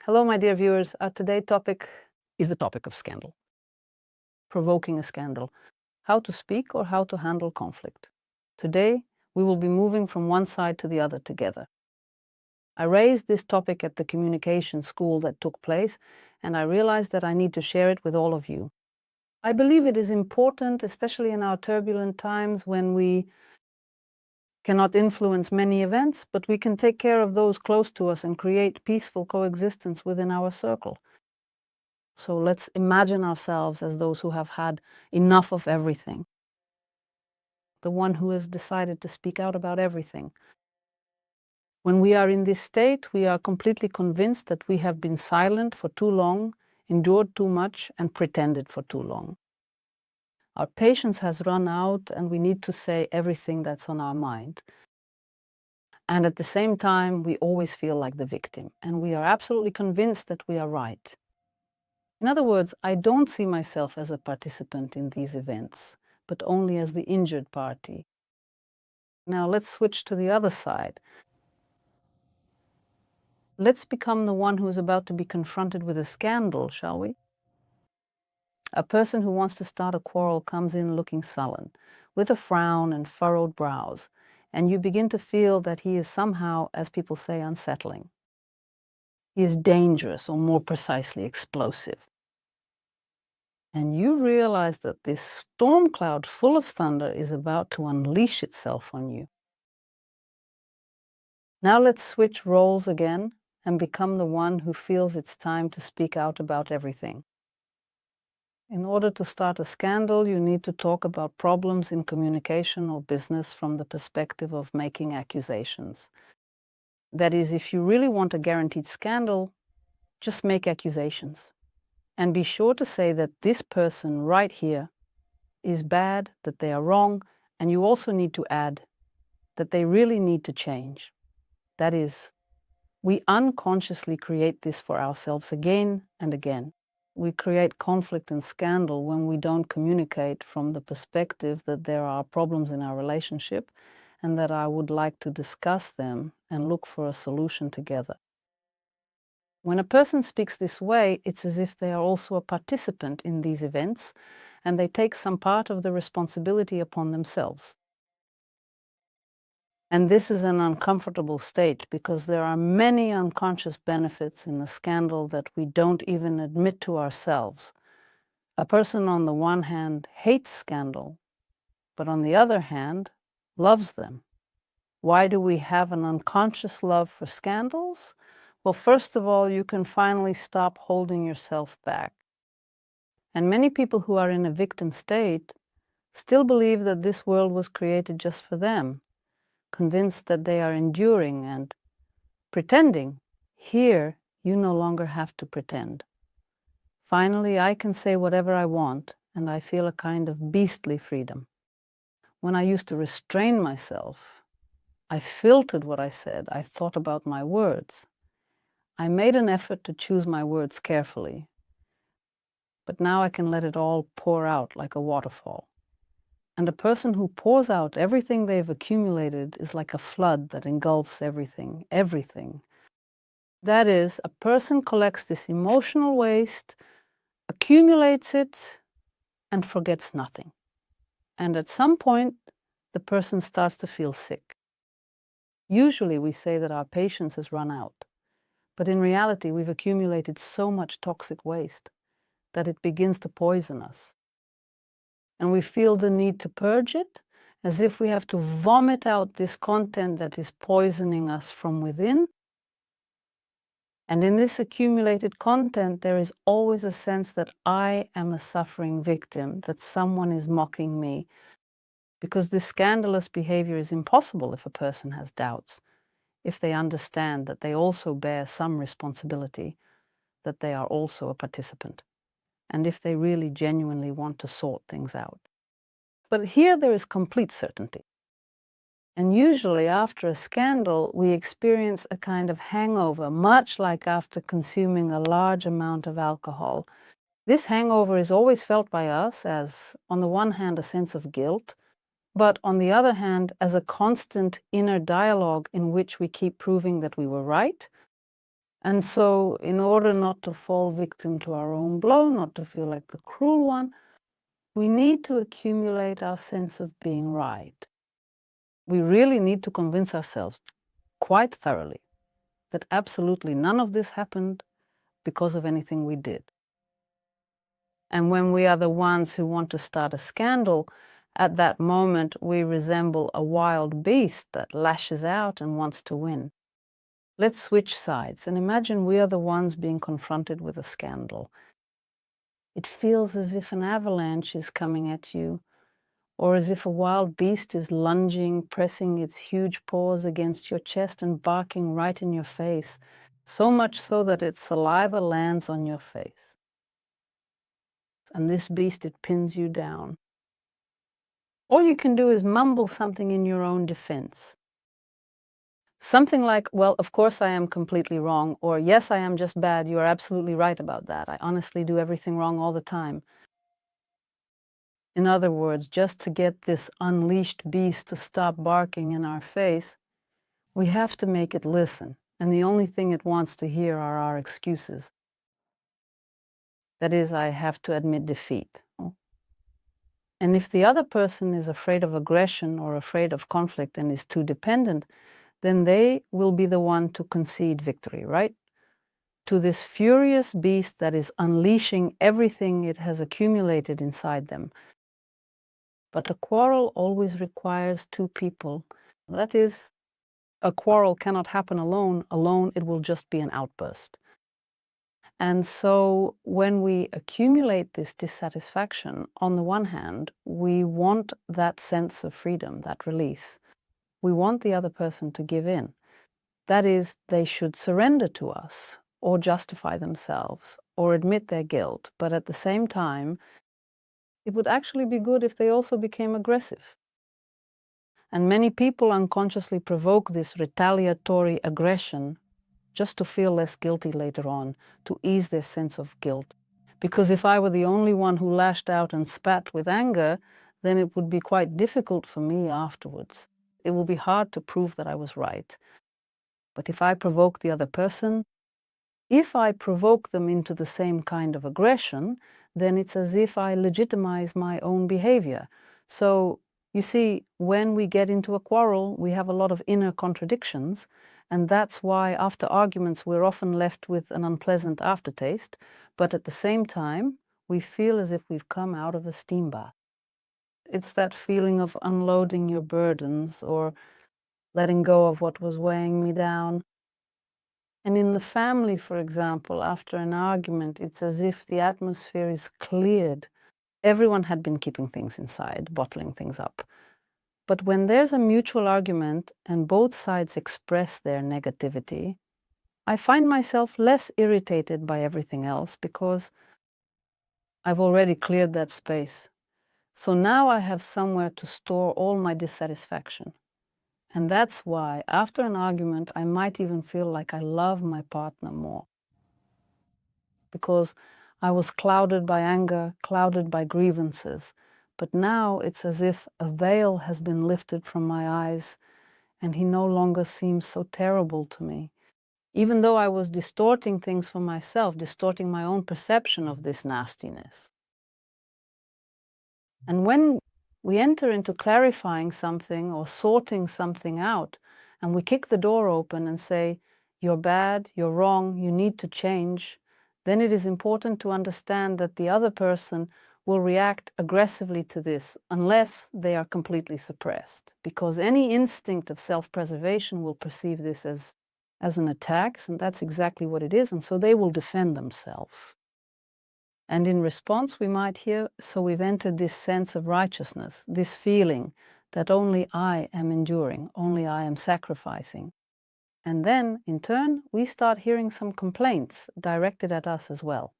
Hello, my dear viewers. Our today's topic is the topic of scandal. Provoking a scandal. How to speak or how to handle conflict. Today, we will be moving from one side to the other together. I raised this topic at the communication school that took place, and I realized that I need to share it with all of you. I believe it is important, especially in our turbulent times when we cannot influence many events, but we can take care of those close to us and create peaceful coexistence within our circle. So let's imagine ourselves as those who have had enough of everything. The one who has decided to speak out about everything. When we are in this state, we are completely convinced that we have been silent for too long, endured too much, and pretended for too long. Our patience has run out, and we need to say everything that's on our mind. And at the same time, we always feel like the victim, and we are absolutely convinced that we are right. In other words, I don't see myself as a participant in these events, but only as the injured party. Now let's switch to the other side. Let's become the one who is about to be confronted with a scandal, shall we? A person who wants to start a quarrel comes in looking sullen, with a frown and furrowed brows, and you begin to feel that he is somehow, as people say, unsettling. He is dangerous, or more precisely, explosive. And you realize that this storm cloud full of thunder is about to unleash itself on you. Now let's switch roles again and become the one who feels it's time to speak out about everything. In order to start a scandal, you need to talk about problems in communication or business from the perspective of making accusations. That is, if you really want a guaranteed scandal, just make accusations. And be sure to say that this person right here is bad, that they are wrong, and you also need to add that they really need to change. That is, we unconsciously create this for ourselves again and again. We create conflict and scandal when we don't communicate from the perspective that there are problems in our relationship and that I would like to discuss them and look for a solution together. When a person speaks this way, it's as if they are also a participant in these events and they take some part of the responsibility upon themselves. And this is an uncomfortable state because there are many unconscious benefits in the scandal that we don't even admit to ourselves. A person on the one hand hates scandal, but on the other hand loves them. Why do we have an unconscious love for scandals? Well, first of all, you can finally stop holding yourself back. And many people who are in a victim state still believe that this world was created just for them, convinced that they are enduring and pretending. Here, you no longer have to pretend. Finally, I can say whatever I want, and I feel a kind of beastly freedom. When I used to restrain myself, I filtered what I said. I thought about my words. I made an effort to choose my words carefully, but now I can let it all pour out like a waterfall. And a person who pours out everything they've accumulated is like a flood that engulfs everything, everything. That is, a person collects this emotional waste, accumulates it, and forgets nothing. And at some point, the person starts to feel sick. Usually we say that our patience has run out, but in reality we've accumulated so much toxic waste that it begins to poison us. And we feel the need to purge it, as if we have to vomit out this content that is poisoning us from within. And in this accumulated content, there is always a sense that I am a suffering victim, that someone is mocking me, because this scandalous behavior is impossible if a person has doubts, if they understand that they also bear some responsibility, that they are also a participant, and if they really genuinely want to sort things out. But here there is complete certainty. And usually after a scandal, we experience a kind of hangover, much like after consuming a large amount of alcohol. This hangover is always felt by us as, on the one hand, a sense of guilt, but on the other hand, as a constant inner dialogue in which we keep proving that we were right, And so, in order not to fall victim to our own blow, not to feel like the cruel one, we need to accumulate our sense of being right. We really need to convince ourselves quite thoroughly that absolutely none of this happened because of anything we did. And when we are the ones who want to start a scandal, at that moment we resemble a wild beast that lashes out and wants to win. Let's switch sides and imagine we are the ones being confronted with a scandal. It feels as if an avalanche is coming at you, or as if a wild beast is lunging, pressing its huge paws against your chest and barking right in your face, so much so that its saliva lands on your face. And this beast, it pins you down. All you can do is mumble something in your own defense. Something like, well, of course I am completely wrong, or yes, I am just bad, you are absolutely right about that. I honestly do everything wrong all the time. In other words, just to get this unleashed beast to stop barking in our face, we have to make it listen, and the only thing it wants to hear are our excuses. That is, I have to admit defeat. And if the other person is afraid of aggression or afraid of conflict and is too dependent, then they will be the one to concede victory, right? To this furious beast that is unleashing everything it has accumulated inside them. But a quarrel always requires two people. That is, a quarrel cannot happen alone. Alone, it will just be an outburst. And so when we accumulate this dissatisfaction, on the one hand, we want that sense of freedom, that release. We want the other person to give in. That is, they should surrender to us, or justify themselves, or admit their guilt. But at the same time, it would actually be good if they also became aggressive. And many people unconsciously provoke this retaliatory aggression just to feel less guilty later on, to ease their sense of guilt. Because if I were the only one who lashed out and spat with anger, then it would be quite difficult for me afterwards. It will be hard to prove that I was right. But if I provoke the other person, if I provoke them into the same kind of aggression, then it's as if I legitimize my own behavior. So, you see, when we get into a quarrel, we have a lot of inner contradictions, and that's why after arguments we're often left with an unpleasant aftertaste, but at the same time, we feel as if we've come out of a steam bath. It's that feeling of unloading your burdens or letting go of what was weighing me down. And in the family, for example, after an argument, it's as if the atmosphere is cleared. Everyone had been keeping things inside, bottling things up. But when there's a mutual argument and both sides express their negativity, I find myself less irritated by everything else because I've already cleared that space. So now I have somewhere to store all my dissatisfaction. And that's why, after an argument, I might even feel like I love my partner more. Because I was clouded by anger, clouded by grievances. But now it's as if a veil has been lifted from my eyes, and he no longer seems so terrible to me. Even though I was distorting things for myself, distorting my own perception of this nastiness. And when we enter into clarifying something or sorting something out, and we kick the door open and say, you're bad, you're wrong, you need to change, then it is important to understand that the other person will react aggressively to this unless they are completely suppressed. Because any instinct of self-preservation will perceive this as an attack, and that's exactly what it is, and so they will defend themselves. And in response, we might hear, so we've entered this sense of righteousness, this feeling that only I am enduring, only I am sacrificing. And then, in turn, we start hearing some complaints directed at us as well.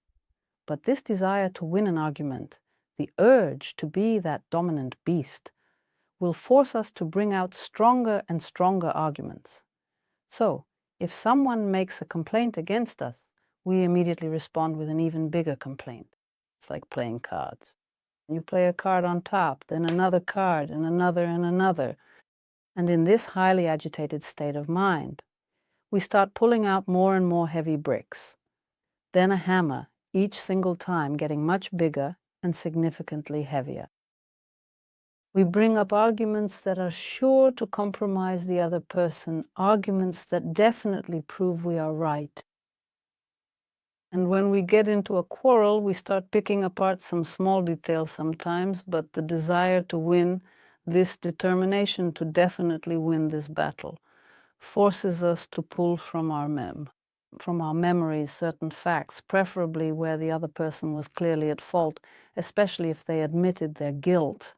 But this desire to win an argument, the urge to be that dominant beast, will force us to bring out stronger and stronger arguments. So, if someone makes a complaint against us, we immediately respond with an even bigger complaint. It's like playing cards. You play a card on top, then another card, and another and another. And in this highly agitated state of mind, we start pulling out more and more heavy bricks. Then a hammer, each single time getting much bigger and significantly heavier. We bring up arguments that are sure to compromise the other person, arguments that definitely prove we are right. And when we get into a quarrel, we start picking apart some small details sometimes, but the desire to win, this determination to definitely win this battle, forces us to pull from our memories certain facts, preferably where the other person was clearly at fault, especially if they admitted their guilt.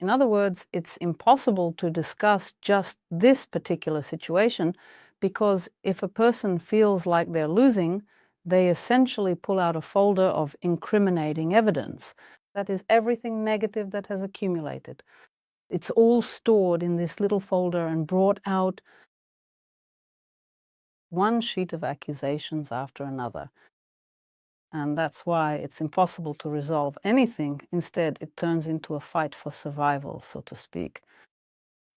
In other words, it's impossible to discuss just this particular situation because if a person feels like they're losing, they essentially pull out a folder of incriminating evidence. That is everything negative that has accumulated. It's all stored in this little folder and brought out one sheet of accusations after another. And that's why it's impossible to resolve anything. Instead, it turns into a fight for survival, so to speak.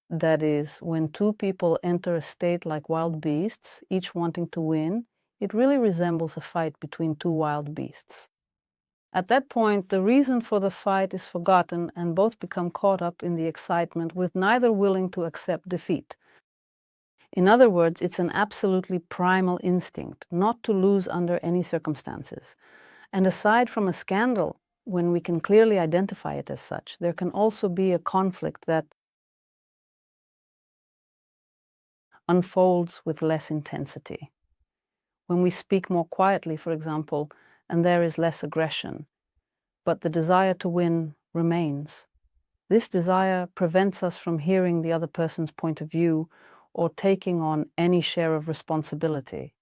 That is, when two people enter a state like wild beasts, each wanting to win, it really resembles a fight between two wild beasts. At that point, the reason for the fight is forgotten and both become caught up in the excitement with neither willing to accept defeat. In other words, it's an absolutely primal instinct not to lose under any circumstances. And aside from a scandal, when we can clearly identify it as such, there can also be a conflict that unfolds with less intensity. When we speak more quietly, for example, and there is less aggression, but the desire to win remains. This desire prevents us from hearing the other person's point of view or taking on any share of responsibility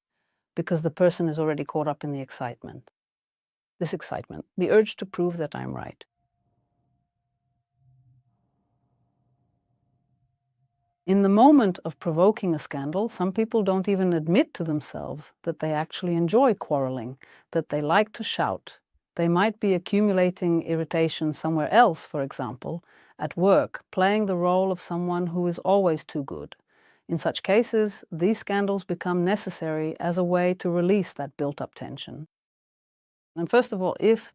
because the person is already caught up in the excitement. This excitement, the urge to prove that I'm right. In the moment of provoking a scandal, some people don't even admit to themselves that they actually enjoy quarreling, that they like to shout. They might be accumulating irritation somewhere else, for example, at work, playing the role of someone who is always too good. In such cases, these scandals become necessary as a way to release that built-up tension. And first of all, if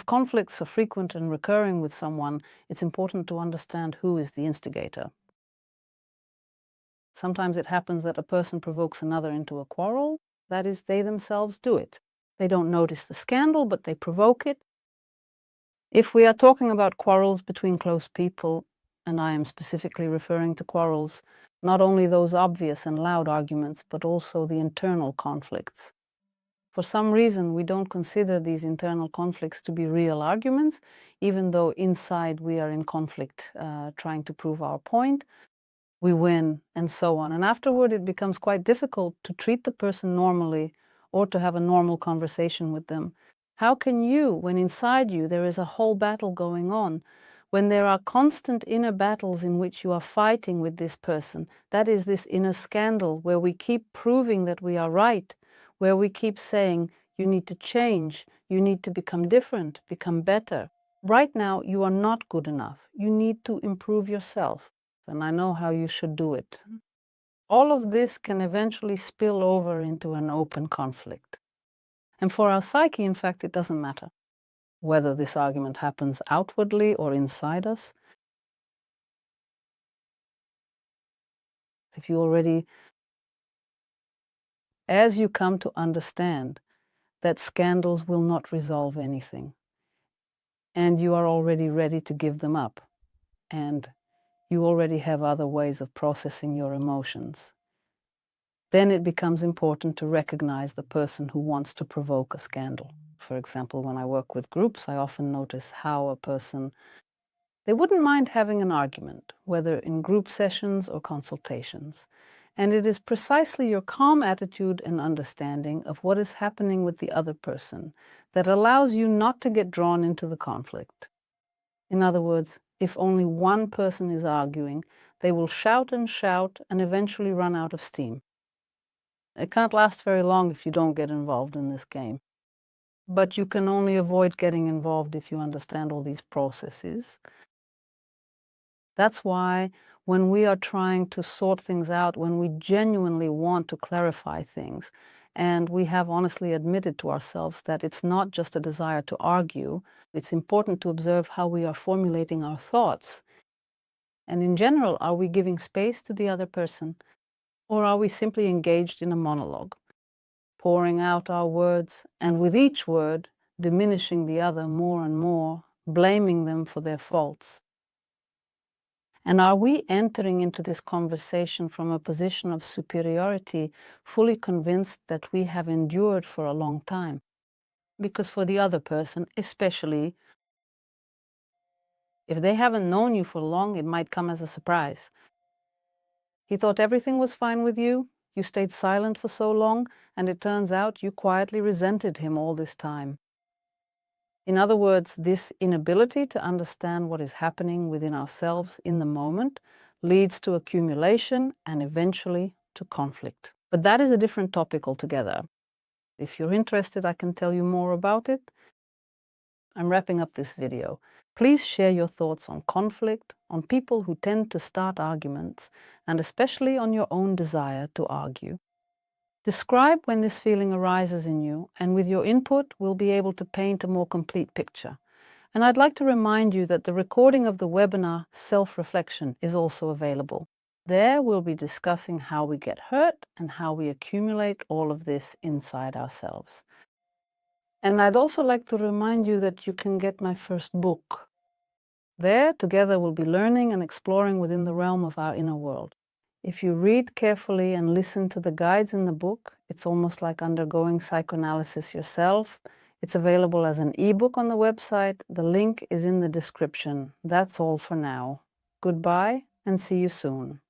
conflicts are frequent and recurring with someone, it's important to understand who is the instigator. Sometimes it happens that a person provokes another into a quarrel. That is, they themselves do it. They don't notice the scandal, but they provoke it. If we are talking about quarrels between close people, and I am specifically referring to quarrels, not only those obvious and loud arguments, but also the internal conflicts. For some reason, we don't consider these internal conflicts to be real arguments, even though inside we are in conflict, trying to prove our point. We win, and so on. And afterward, it becomes quite difficult to treat the person normally or to have a normal conversation with them. How can you, when inside you there is a whole battle going on, when there are constant inner battles in which you are fighting with this person, that is this inner scandal where we keep proving that we are right, where we keep saying, you need to change, you need to become different, become better. Right now, you are not good enough. You need to improve yourself. And I know how you should do it. All of this can eventually spill over into an open conflict. And for our psyche, in fact, it doesn't matter whether this argument happens outwardly or inside us. If you already, as you come to understand that scandals will not resolve anything, and you are already ready to give them up, and you already have other ways of processing your emotions, then it becomes important to recognize the person who wants to provoke a scandal. For example, when I work with groups, I often notice how a person, they wouldn't mind having an argument, whether in group sessions or consultations. And it is precisely your calm attitude and understanding of what is happening with the other person that allows you not to get drawn into the conflict. In other words, if only one person is arguing, they will shout and eventually run out of steam. It can't last very long if you don't get involved in this game. But you can only avoid getting involved if you understand all these processes. That's why when we are trying to sort things out, when we genuinely want to clarify things, and we have honestly admitted to ourselves that it's not just a desire to argue, it's important to observe how we are formulating our thoughts. And in general, are we giving space to the other person, or are we simply engaged in a monologue, pouring out our words, and with each word, diminishing the other more and more, blaming them for their faults? And are we entering into this conversation from a position of superiority, fully convinced that we have endured for a long time? Because for the other person, especially, if they haven't known you for long, it might come as a surprise. He thought everything was fine with you, you stayed silent for so long, and it turns out you quietly resented him all this time. In other words, this inability to understand what is happening within ourselves in the moment leads to accumulation and eventually to conflict. But that is a different topic altogether. If you're interested, I can tell you more about it. I'm wrapping up this video. Please share your thoughts on conflict, on people who tend to start arguments, and especially on your own desire to argue. Describe when this feeling arises in you, and with your input, we'll be able to paint a more complete picture. And I'd like to remind you that the recording of the webinar Self-Reflection is also available. There we'll be discussing how we get hurt and how we accumulate all of this inside ourselves. And I'd also like to remind you that you can get my first book. There, together, we'll be learning and exploring within the realm of our inner world. If you read carefully and listen to the guides in the book, it's almost like undergoing psychoanalysis yourself. It's available as an ebook on the website. The link is in the description. That's all for now. Goodbye and see you soon.